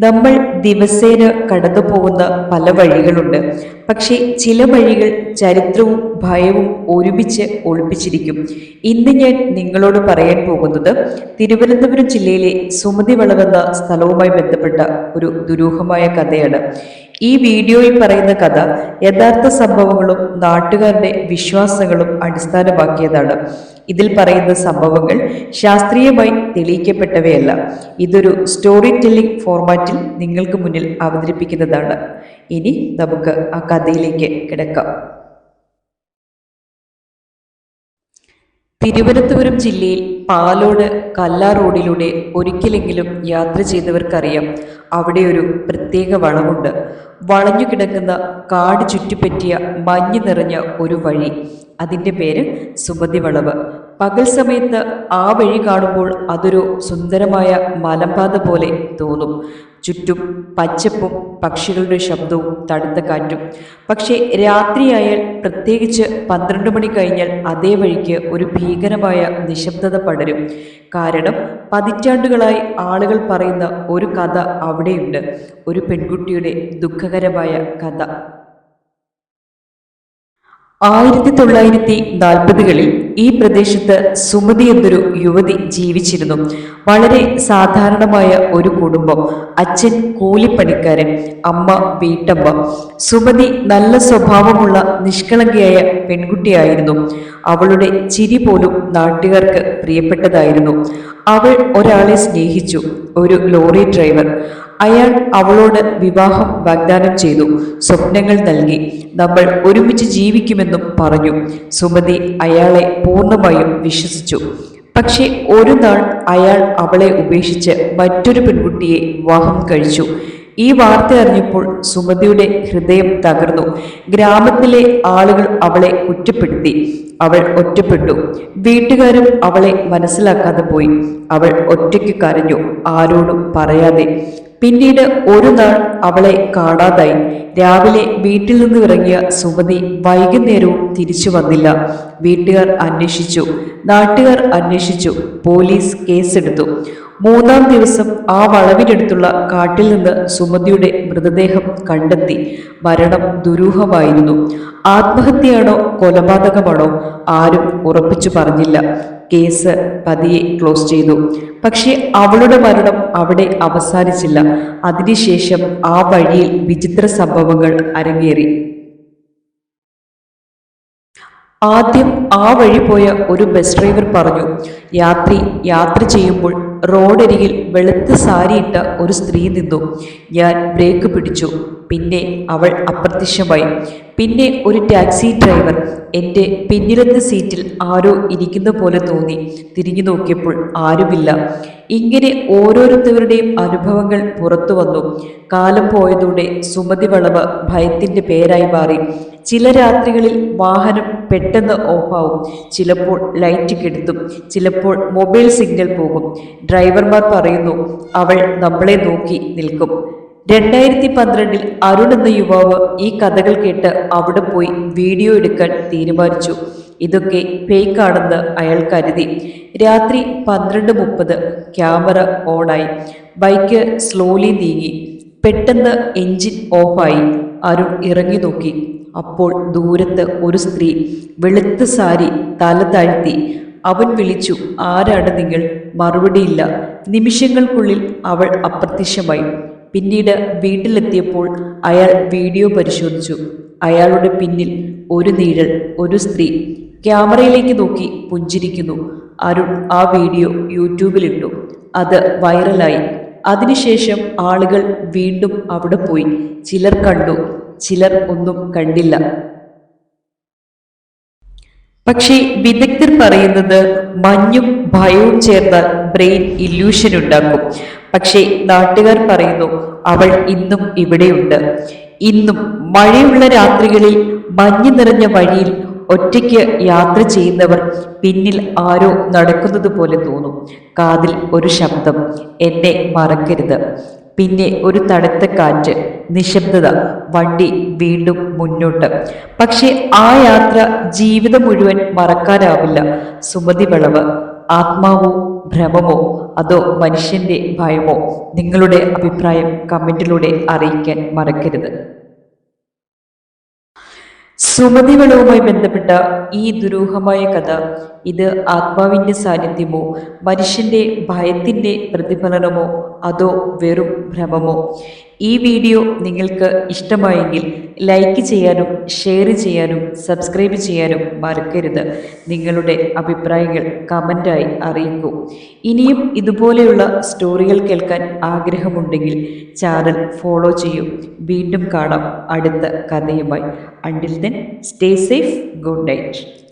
നമ്മൾ ദിവസേന കടന്നു പോകുന്ന പല വഴികളുണ്ട്. പക്ഷേ ചില വഴികൾ ചരിത്രവും ഭയവും ഒരുമിച്ച് ഒളിപ്പിച്ചിരിക്കും. ഇന്ന് ഞാൻ നിങ്ങളോട് പറയാൻ പോകുന്നത് തിരുവനന്തപുരം ജില്ലയിലെ സുമതി വളവെന്ന സ്ഥലവുമായി ബന്ധപ്പെട്ട ഒരു ദുരൂഹമായ കഥയാണ്. ഈ വീഡിയോയിൽ പറയുന്ന കഥ യഥാർത്ഥ സംഭവങ്ങളും നാട്ടുകാരുടെ വിശ്വാസങ്ങളും അടിസ്ഥാനമാക്കിയതാണ്. ഇതിൽ പറയുന്ന സംഭവങ്ങൾ ശാസ്ത്രീയമായി തെളിയിക്കപ്പെട്ടവയല്ല. ഇതൊരു സ്റ്റോറി ടെല്ലിംഗ് ഫോർമാറ്റിൽ നിങ്ങൾക്ക് മുന്നിൽ അവതരിപ്പിക്കുന്നതാണ്. ഇനി നമുക്ക് ആ കഥയിലേക്ക് കിടക്കാം. തിരുവനന്തപുരം ജില്ലയിൽ പാലോട് കല്ലാർ റോഡിലൂടെ ഒരിക്കലെങ്കിലും യാത്ര ചെയ്തവർക്കറിയാം, അവിടെ ഒരു പ്രത്യേക വളവുണ്ട്. വളഞ്ഞു കിടക്കുന്ന കാട് ചുറ്റിപ്പറ്റിയ മഞ്ഞ് നിറഞ്ഞ ഒരു വഴി. അതിൻ്റെ പേര് സുമതി വളവ്. പകൽ സമയത്ത് ആ വഴി കാണുമ്പോൾ അതൊരു സുന്ദരമായ മലമ്പാത പോലെ തോന്നും. ചുറ്റും പച്ചപ്പും പക്ഷികളുടെ ശബ്ദവും തണുത്ത കാറ്റും. പക്ഷേ രാത്രിയായാൽ, പ്രത്യേകിച്ച് 12 മണി കഴിഞ്ഞാൽ, അതേ വഴിക്ക് ഒരു ഭീകരമായ നിശബ്ദത പടരും. കാരണം പതിറ്റാണ്ടുകളായി ആളുകൾ പറയുന്ന ഒരു കഥ അവിടെയുണ്ട്. ഒരു പെൺകുട്ടിയുടെ ദുഃഖകരമായ കഥ. 1940കളിൽ ഈ പ്രദേശത്ത് സുമതി എന്നൊരു യുവതി ജീവിച്ചിരുന്നു. വളരെ സാധാരണമായ ഒരു കുടുംബം. അച്ഛൻ കൂലിപ്പണിക്കാരൻ, അമ്മ വീട്ടമ്മ. സുമതി നല്ല സ്വഭാവമുള്ള നിഷ്കളങ്കയായ പെൺകുട്ടിയായിരുന്നു. അവളുടെ ചിരി പോലും നാട്ടുകാർക്ക് പ്രിയപ്പെട്ടതായിരുന്നു. അവൾ ഒരാളെ സ്നേഹിച്ചു, ഒരു ലോറി ഡ്രൈവർ. അയാൾ അവളോട് വിവാഹം വാഗ്ദാനം ചെയ്തു, സ്വപ്നങ്ങൾ നൽകി, നമ്മൾ ഒരുമിച്ച് ജീവിക്കുമെന്നും പറഞ്ഞു. സുമതി അയാളെ പൂർണ്ണമായും വിശ്വസിച്ചു. പക്ഷേ ഒരു നാൾ അയാൾ അവളെ ഉപേക്ഷിച്ച് മറ്റൊരു പെൺകുട്ടിയെ വിവാഹം കഴിച്ചു. ഈ വാർത്ത അറിഞ്ഞപ്പോൾ സുമതിയുടെ ഹൃദയം തകർന്നു. ഗ്രാമത്തിലെ ആളുകൾ അവളെ കുറ്റപ്പെടുത്തി. അവൾ ഒറ്റപ്പെട്ടു. വീട്ടുകാരും അവളെ മനസ്സിലാക്കാതെ പോയി. അവൾ ഒറ്റയ്ക്ക് കരഞ്ഞു, ആരോടും പറയാതെ. പിന്നീട് ഒരു നാൾ അവളെ കാണാതായി. രാവിലെ വീട്ടിൽ നിന്ന് ഇറങ്ങിയ സുമതി വൈകുന്നേരവും തിരിച്ചു വന്നില്ല. വീട്ടുകാർ അന്വേഷിച്ചു, നാട്ടുകാർ അന്വേഷിച്ചു, പോലീസ് കേസെടുത്തു. 3-ാം ദിവസം ആ വളവിനടുത്തുള്ള കാട്ടിൽ നിന്ന് സുമതിയുടെ മൃതദേഹം കണ്ടെത്തി. മരണം ദുരൂഹമായിരുന്നു. ആത്മഹത്യയാണോ കൊലപാതകമാണോ ആരും ഉറപ്പിച്ചു പറഞ്ഞില്ല. കേസ് പതിയെ ക്ലോസ് ചെയ്തു. പക്ഷെ അവളുടെ മരണം അവിടെ അവസാനിച്ചില്ല. അതിനുശേഷം ആ വഴിയിൽ വിചിത്ര സംഭവങ്ങൾ അരങ്ങേറി. ആദ്യം ആ വഴി പോയ ഒരു ബസ് ഡ്രൈവർ പറഞ്ഞു, യാത്ര ചെയ്യുമ്പോൾ റോഡരികിൽ വെളുത്ത സാരിയിട്ട ഒരു സ്ത്രീ നിന്നു. ഞാൻ ബ്രേക്ക് പിടിച്ചു. പിന്നെ അവൾ അപ്രത്യക്ഷമായി. പിന്നെ ഒരു ടാക്സി ഡ്രൈവർ. എൻ്റെ പിന്നിലത്തെ സീറ്റിൽ ആരോ ഇരിക്കുന്ന പോലെ തോന്നി. തിരിഞ്ഞു നോക്കിയപ്പോൾ ആരുമില്ല. ഇങ്ങനെ ഓരോരുത്തരുടെയും അനുഭവങ്ങൾ പുറത്തു വന്നു. കാലം പോയതോടെ സുമതി വളവ് ഭയത്തിൻ്റെ പേരായി മാറി. ചില രാത്രികളിൽ വാഹനം പെട്ടെന്ന് ഓഫാവും, ചിലപ്പോൾ ലൈറ്റ് കെടുത്തും, ചിലപ്പോൾ മൊബൈൽ സിഗ്നൽ പോകും. ഡ്രൈവർമാർ പറയുന്നു, അവൾ നമ്മളെ നോക്കി നിൽക്കും. 2012 അരുൺ എന്ന യുവാവ് ഈ കഥകൾ കേട്ട് അവിടെ പോയി വീഡിയോ എടുക്കാൻ തീരുമാനിച്ചു. ഇതൊക്കെ ഫേക്കാണെന്ന് അയാൾ കരുതി. രാത്രി 12:30 ക്യാമറ ഓണായി. ബൈക്ക് സ്ലോലി നീങ്ങി. പെട്ടെന്ന് എഞ്ചിൻ ഓഫായി. അരുൺ ഇറങ്ങി നോക്കി. അപ്പോൾ ദൂരത്ത് ഒരു സ്ത്രീ, വെളുത്ത സാരി, തല താഴ്ത്തി. അവൻ വിളിച്ചു, ആരാണ് നിങ്ങൾ? മറുപടിയില്ല. നിമിഷങ്ങൾക്കുള്ളിൽ അവൾ അപ്രത്യക്ഷമായി. പിന്നീട് വീട്ടിലെത്തിയപ്പോൾ അയാൾ വീഡിയോ പരിശോധിച്ചു. അയാളുടെ പിന്നിൽ ഒരു നിഴൽ, ഒരു സ്ത്രീ ക്യാമറയിലേക്ക് നോക്കി പുഞ്ചിരിക്കുന്നു. അരുൺ ആ വീഡിയോ യൂട്യൂബിലിട്ടു. അത് വൈറലായി. അതിനുശേഷം ആളുകൾ വീണ്ടും അവിടെ പോയി. ചിലർ കണ്ടു, ചിലർ ഒന്നും കണ്ടില്ല. പക്ഷേ വിദഗ്ധർ പറയുന്നത് മഞ്ഞും ഭയവും ചേർന്നാൽ ബ്രെയിൻ ഇല്യൂഷൻ ഉണ്ടാക്കും. പക്ഷേ നാട്ടുകാർ പറയുന്നു, അവൾ ഇന്നും ഇവിടെയുണ്ട്. ഇന്നും മഴയുള്ള രാത്രികളിൽ മഞ്ഞ് നിറഞ്ഞ വഴിയിൽ ഒറ്റയ്ക്ക് യാത്ര ചെയ്യുന്നവർ പിന്നിൽ ആരോ നടക്കുന്നത് പോലെ തോന്നും. കാതിൽ ഒരു ശബ്ദം, എന്നെ മറക്കരുത്. പിന്നെ ഒരു തണുത്ത കാറ്റ്, നിശബ്ദത. വണ്ടി വീണ്ടും മുന്നോട്ട്. പക്ഷെ ആ യാത്ര ജീവിതം മുഴുവൻ മറക്കാനാവില്ല. സുമതി വളവ് ആത്മാവോ ഭ്രമമോ അതോ മനുഷ്യന്റെ ഭയമോ? നിങ്ങളുടെ അഭിപ്രായം കമന്റിലൂടെ അറിയിക്കാൻ മറക്കരുത്. സുമതി വളവുമായി ബന്ധപ്പെട്ട ഈ ദുരൂഹമായ കഥ, ഇത് ആത്മാവിന്റെ സാന്നിധ്യമോ മനുഷ്യന്റെ ഭയത്തിന്റെ പ്രതിഫലനമോ അതോ വെറും ഭ്രമമോ? ഈ വീഡിയോ നിങ്ങൾക്ക് ഇഷ്ടമായെങ്കിൽ ലൈക്ക് ചെയ്യാനും ഷെയർ ചെയ്യാനും സബ്സ്ക്രൈബ് ചെയ്യാനും മറക്കരുത്. നിങ്ങളുടെ അഭിപ്രായങ്ങൾ കമൻ്റായി അറിയിക്കൂ. ഇനിയും ഇതുപോലെയുള്ള സ്റ്റോറികൾ കേൾക്കാൻ ആഗ്രഹമുണ്ടെങ്കിൽ ചാനൽ ഫോളോ ചെയ്യൂ. വീണ്ടും കാണാം അടുത്ത കഥയുമായി. Until then stay safe. Good night.